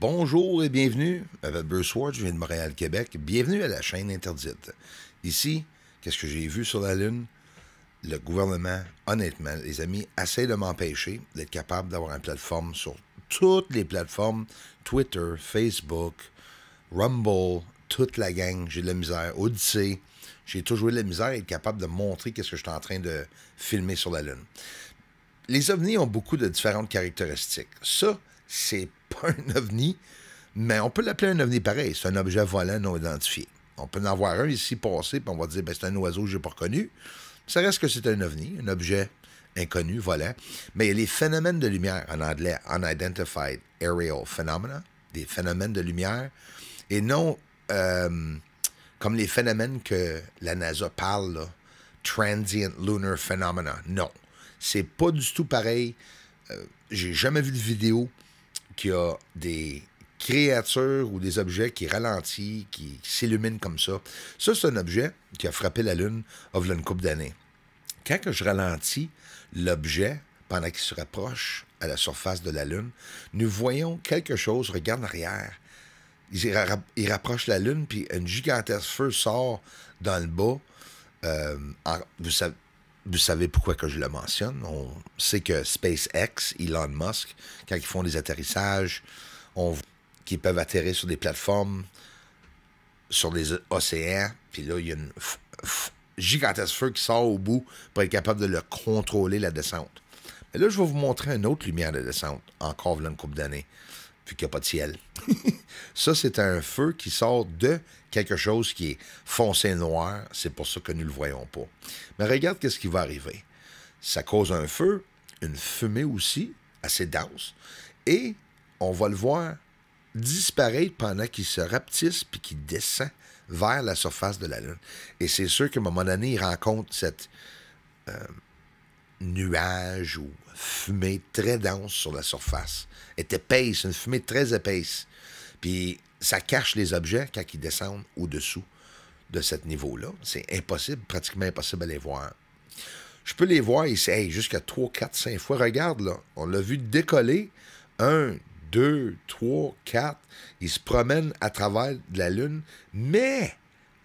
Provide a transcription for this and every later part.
Bonjour et bienvenue avec Bruce Ward, je viens de Montréal, Québec. Bienvenue à la chaîne interdite. Ici, qu'est-ce que j'ai vu sur la Lune? Le gouvernement, honnêtement, les amis, essaie de m'empêcher d'être capable d'avoir une plateforme sur toutes les plateformes, Twitter, Facebook, Rumble, toute la gang, j'ai de la misère, Odyssey. J'ai toujours eu de la misère à être capable de montrer qu'est-ce que je suis en train de filmer sur la Lune. Les ovnis ont beaucoup de différentes caractéristiques. Ça, c'est pas un ovni, mais on peut l'appeler un ovni pareil. C'est un objet volant non identifié. On peut en avoir un ici passé, puis on va dire, ben, c'est un oiseau que je n'ai pas reconnu. Ça reste que c'est un ovni, un objet inconnu, volant. Mais il y a les phénomènes de lumière, en anglais, Unidentified Aerial Phenomena, des phénomènes de lumière, et non comme les phénomènes que la NASA parle, là, Transient Lunar Phenomena. Non. C'est pas du tout pareil. J'ai jamais vu de vidéo qui a des créatures ou des objets qui ralentissent, qui s'illuminent comme ça. Ça, c'est un objet qui a frappé la Lune il y a une couple d'années. Quand que je ralentis l'objet pendant qu'il se rapproche à la surface de la Lune, nous voyons quelque chose, regarde en arrière. Il rapproche la Lune, puis un gigantesque feu sort dans le bas. Vous savez pourquoi que je le mentionne. On sait que SpaceX, Elon Musk, quand ils font des atterrissages, qu'ils peuvent atterrir sur des plateformes, sur des océans, puis là, il y a une gigantesque feu qui sort au bout pour être capable de le contrôler, la descente. Mais là, je vais vous montrer une autre lumière de descente, encore là une couple d'années, vu qu'il n'y a pas de ciel. Ça, c'est un feu qui sort de quelque chose qui est foncé noir. C'est pour ça que nous ne le voyons pas. Mais regarde qu'est-ce qui va arriver. Ça cause un feu, une fumée aussi, assez dense, et on va le voir disparaître pendant qu'il se rapetisse puis qu'il descend vers la surface de la Lune. Et c'est sûr qu'à un moment donné, il rencontre cette nuage ou fumée très dense sur la surface. Elle est épaisse, une fumée très épaisse. Puis ça cache les objets quand ils descendent au-dessous de ce niveau-là. C'est impossible, pratiquement impossible à les voir. Je peux les voir ici, hey, jusqu'à 3, 4, 5 fois. Regarde, là, on l'a vu décoller. 1, 2, 3, 4. Il se promène à travers de la Lune, mais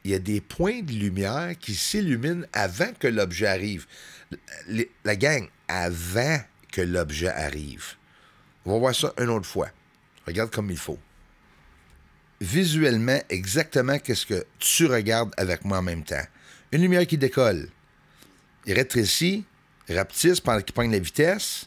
il y a des points de lumière qui s'illuminent avant que l'objet arrive. La gang, avant que l'objet arrive. On va voir ça une autre fois. Regarde comme il faut. Visuellement, exactement qu'est-ce que tu regardes avec moi en même temps. Une lumière qui décolle. Il rétrécit, rapetisse pendant qu'il prend la vitesse,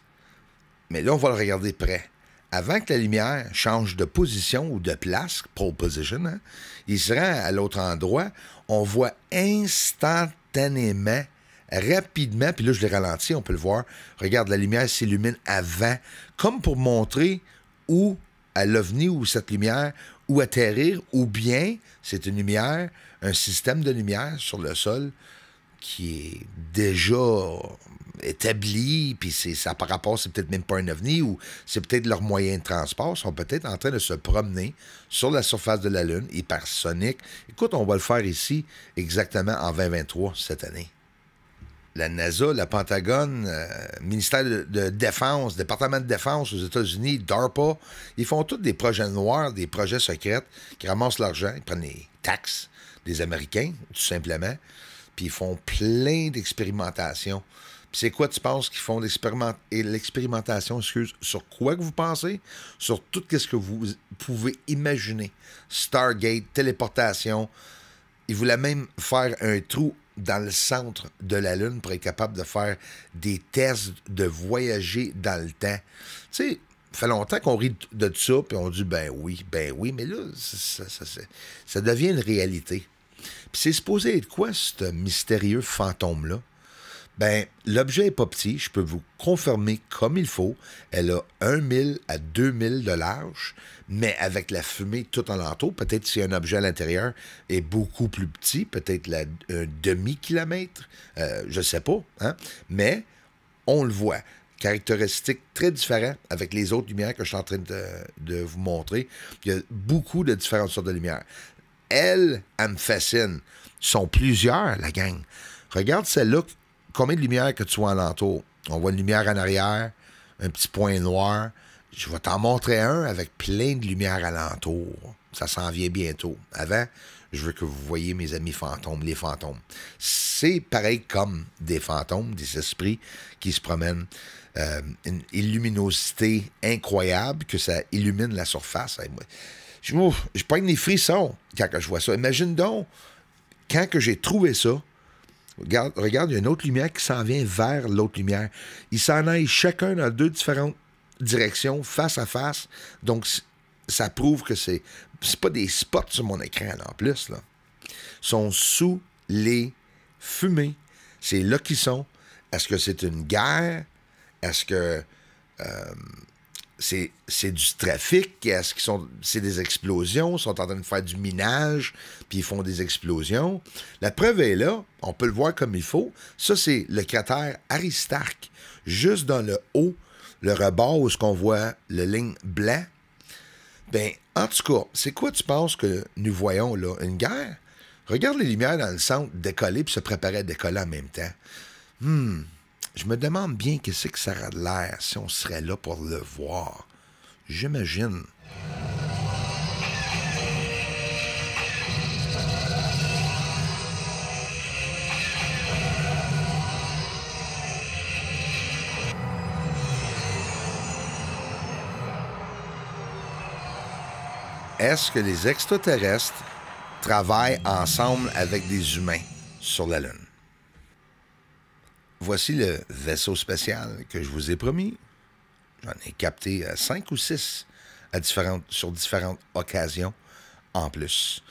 mais là, on va le regarder près. Avant que la lumière change de position ou de place, pole position, hein, il se rend à l'autre endroit, on voit instantanément, rapidement, puis là, je l'ai ralenti, on peut le voir. Regarde, la lumière s'illumine avant, comme pour montrer où à l'OVNI ou cette lumière, ou atterrir, ou bien c'est une lumière, un système de lumière sur le sol qui est déjà établi, puis ça par rapport, c'est peut-être même pas un ovni, ou c'est peut-être leur moyen de transport, sont peut-être en train de se promener sur la surface de la Lune, hypersonique. Écoute, on va le faire ici exactement en 2023, cette année. La NASA, le Pentagone, ministère de Défense, département de Défense aux États-Unis, DARPA, ils font tous des projets noirs, des projets secrets qui ramassent l'argent, ils prennent les taxes des Américains, tout simplement, puis ils font plein d'expérimentations. Puis c'est quoi tu penses qu'ils font l'expérimentation, sur quoi que vous pensez? Sur tout ce que vous pouvez imaginer. Stargate, téléportation. Ils voulaient même faire un trou dans le centre de la Lune pour être capable de faire des tests de voyager dans le temps. Tu sais, ça fait longtemps qu'on rit de ça, puis on dit ben oui, mais là, ça devient une réalité. Puis c'est supposé être quoi, ce mystérieux fantôme-là? Ben, l'objet n'est pas petit, je peux vous confirmer comme il faut. Elle a 1000 à 2000 de large, mais avec la fumée tout alentour, peut-être si un objet à l'intérieur est beaucoup plus petit, peut-être un demi-kilomètre, je ne sais pas, hein? Mais on le voit. Caractéristiques très différentes avec les autres lumières que je suis en train de vous montrer. Il y a beaucoup de différentes sortes de lumières. Elle me fascine. Ils sont plusieurs, la gang. Regarde celle-là. Combien de lumière que tu vois alentour? On voit une lumière en arrière, un petit point noir, Je vais t'en montrer un avec plein de lumière alentour. Ça s'en vient bientôt. Avant, je veux que vous voyez mes amis fantômes, les fantômes. C'est pareil comme des fantômes, des esprits qui se promènent. Une luminosité incroyable que ça illumine la surface. Je prends des frissons quand je vois ça. Imagine donc, quand que j'ai trouvé ça, regarde, il y a une autre lumière qui s'en vient vers l'autre lumière. Ils s'en aillent chacun dans deux différentes directions, face à face. Donc, ça prouve que c'est pas des spots sur mon écran, là, en plus. Là. Ils sont sous les fumées. C'est là qu'ils sont. Est-ce que c'est une guerre? Est-ce que c'est du trafic? Est-ce que c'est des explosions? Ils sont en train de faire du minage, puis ils font des explosions. La preuve est là. On peut le voir comme il faut. Ça, c'est le cratère Aristarque. Juste dans le haut, le rebord où on voit le ligne blanc. Ben, en tout cas, c'est quoi tu penses que nous voyons là? Une guerre? Regarde les lumières dans le centre décoller puis se préparer à décoller en même temps. Je me demande bien qu'est-ce que ça aurait de l'air si on serait là pour le voir. J'imagine. Est-ce que les extraterrestres travaillent ensemble avec des humains sur la Lune? Voici le vaisseau spatial que je vous ai promis. J'en ai capté 5 ou 6 sur différentes occasions en plus.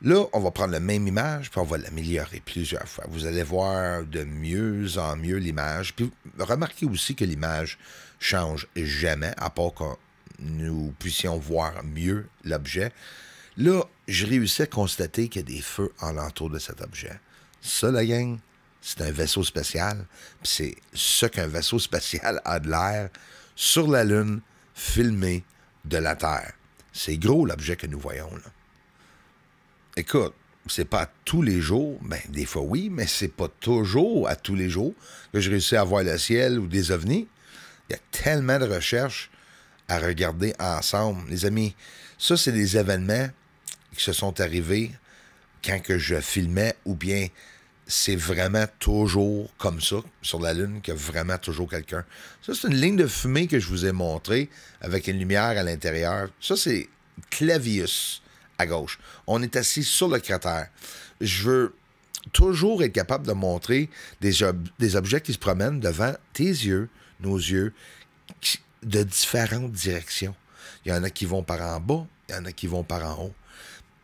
Là, on va prendre la même image puis on va l'améliorer plusieurs fois. Vous allez voir de mieux en mieux l'image. Puis remarquez aussi que l'image change jamais, à part que nous puissions voir mieux l'objet. Là, je réussis à constater qu'il y a des feux alentour de cet objet. Ça, la gang, c'est un vaisseau spatial. Puis c'est ce qu'un vaisseau spatial a de l'air sur la Lune, filmé de la Terre. C'est gros l'objet que nous voyons là. Écoute, c'est pas tous les jours, ben des fois oui, mais c'est pas toujours à tous les jours que je réussis à voir le ciel ou des ovnis. Il y a tellement de recherches à regarder ensemble. Les amis, ça, c'est des événements qui se sont arrivés quand que je filmais ou bien c'est vraiment toujours comme ça sur la Lune qu'il y a vraiment toujours quelqu'un. Ça, c'est une ligne de fumée que je vous ai montrée avec une lumière à l'intérieur. Ça, c'est Clavius à gauche. On est assis sur le cratère. Je veux toujours être capable de montrer des objets qui se promènent devant tes yeux, nos yeux, de différentes directions. Il y en a qui vont par en bas, il y en a qui vont par en haut.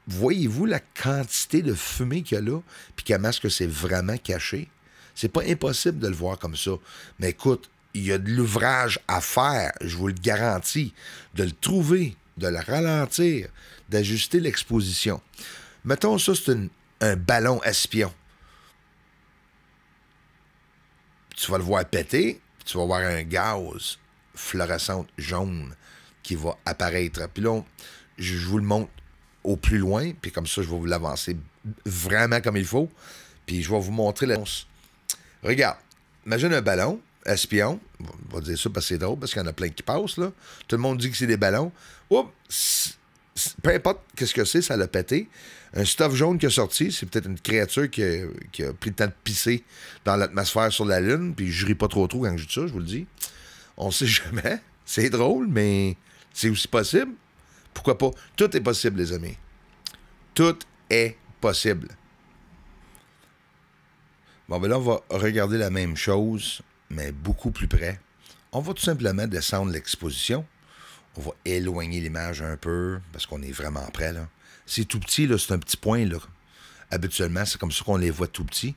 Voyez-vous la quantité de fumée qu'il y a là, puis comment est-ce que c'est vraiment caché? C'est pas impossible de le voir comme ça. Mais écoute, il y a de l'ouvrage à faire, je vous le garantis, de le trouver, de le ralentir, d'ajuster l'exposition. Mettons ça, c'est un ballon espion. Tu vas le voir péter, tu vas voir un gaz fluorescent jaune qui va apparaître. Puis là, je vous le montre au plus loin, puis comme ça, je vais vous l'avancer vraiment comme il faut, puis je vais vous montrer l'annonce. Regarde, imagine un ballon, espion, on va dire ça parce que c'est drôle, parce qu'il y en a plein qui passent, là. Tout le monde dit que c'est des ballons. Oups, peu importe qu'est-ce que c'est, ça l'a pété. Un stuff jaune qui a sorti, c'est peut-être une créature qui a pris le temps de pisser dans l'atmosphère sur la Lune, puis je ris pas trop quand je dis ça, je vous le dis. On sait jamais. C'est drôle, mais c'est aussi possible. Pourquoi pas? Tout est possible, les amis. Tout est possible. Bon, ben là, on va regarder la même chose, mais beaucoup plus près. On va tout simplement descendre l'exposition. On va éloigner l'image un peu, parce qu'on est vraiment près, là. C'est tout petit, là, c'est un petit point, là. Habituellement, c'est comme ça qu'on les voit tout petits.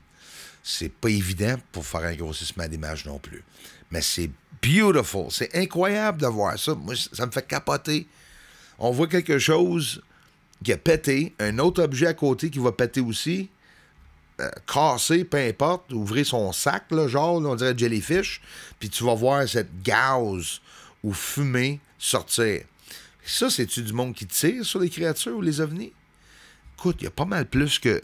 C'est pas évident pour faire un grossissement d'image non plus. Mais c'est beautiful. C'est incroyable de voir ça. Moi, ça me fait capoter. On voit quelque chose qui a pété, un autre objet à côté qui va péter aussi, casser, peu importe, ouvrir son sac, là, genre, là, on dirait jellyfish, puis tu vas voir cette gaz ou fumée sortir. Ça, c'est-tu du monde qui tire sur les créatures ou les ovnis? Écoute, il y a pas mal plus que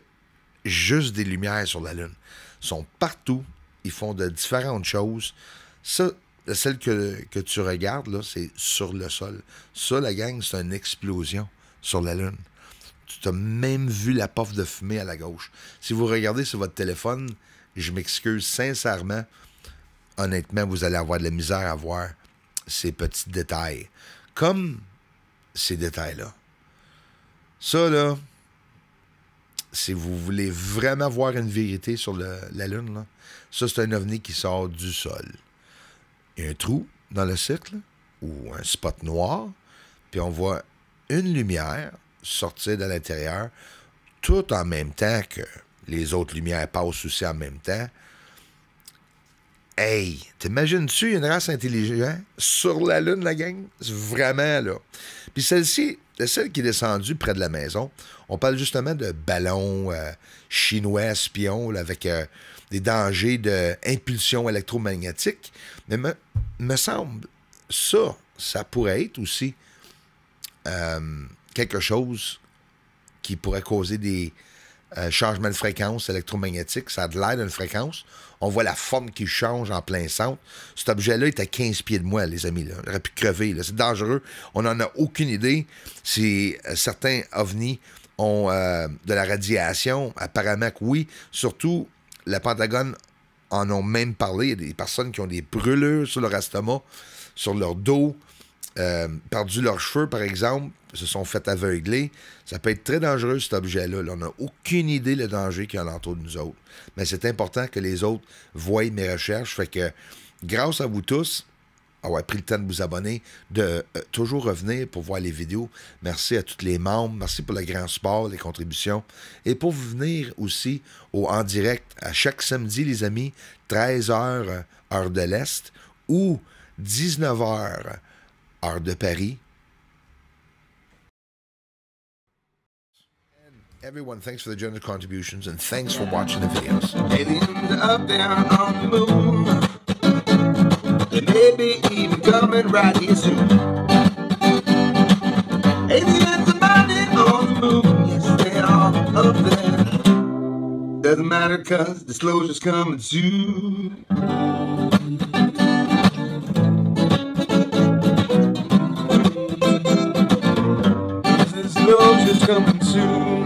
juste des lumières sur la Lune. Ils sont partout, ils font de différentes choses. Ça, celle que tu regardes, là, c'est sur le sol. Ça, la gang, c'est une explosion sur la Lune. Tu as même vu la puff de fumée à la gauche. Si vous regardez sur votre téléphone, je m'excuse sincèrement, honnêtement, vous allez avoir de la misère à voir ces petits détails. Comme ces détails-là. Ça, là, si vous voulez vraiment voir une vérité sur la Lune, là, ça, c'est un ovni qui sort du sol. Il y a un trou dans le cercle, ou un spot noir, puis on voit une lumière sortir de l'intérieur, tout en même temps que les autres lumières passent aussi en même temps. Hey, t'imagines-tu une race intelligente sur la Lune, la gang? C'est vraiment, là. Puis celle-ci, celle qui est descendue près de la maison, on parle justement de ballons chinois espions là, avec des dangers d'impulsion électromagnétique. Mais me semble, ça pourrait être aussi quelque chose qui pourrait causer des changements de fréquence électromagnétique. Ça a de l'air d'une fréquence. On voit la forme qui change en plein centre. Cet objet-là est à 15 pieds de moi, les amis. Là. Il aurait pu crever. Là. C'est dangereux. On n'en a aucune idée. Si certains ovnis ont de la radiation, apparemment que oui. Surtout, le Pentagone en ont même parlé. Il y a des personnes qui ont des brûlures sur leur estomac, sur leur dos, perdu leurs cheveux, par exemple, se sont fait aveugler. Ça peut être très dangereux, cet objet-là. Là, on n'a aucune idée le danger qu'il y a alentour de nous autres. Mais c'est important que les autres voient mes recherches. Fait que, grâce à vous tous, avoir pris le temps de vous abonner, de toujours revenir pour voir les vidéos. Merci à tous les membres. Merci pour le grand support, les contributions. Et pour venir aussi en direct à chaque samedi, les amis, 13h, heure de l'Est, ou 19h, heure de Paris. Everyone, thanks for the generous contributions and thanks for watching the videos. Aliens up there on the moon. They may be even coming right here soon. Aliens are landing on the moon. Yes, they are up there. Doesn't matter 'cause disclosure's coming soon. Disclosure's coming soon.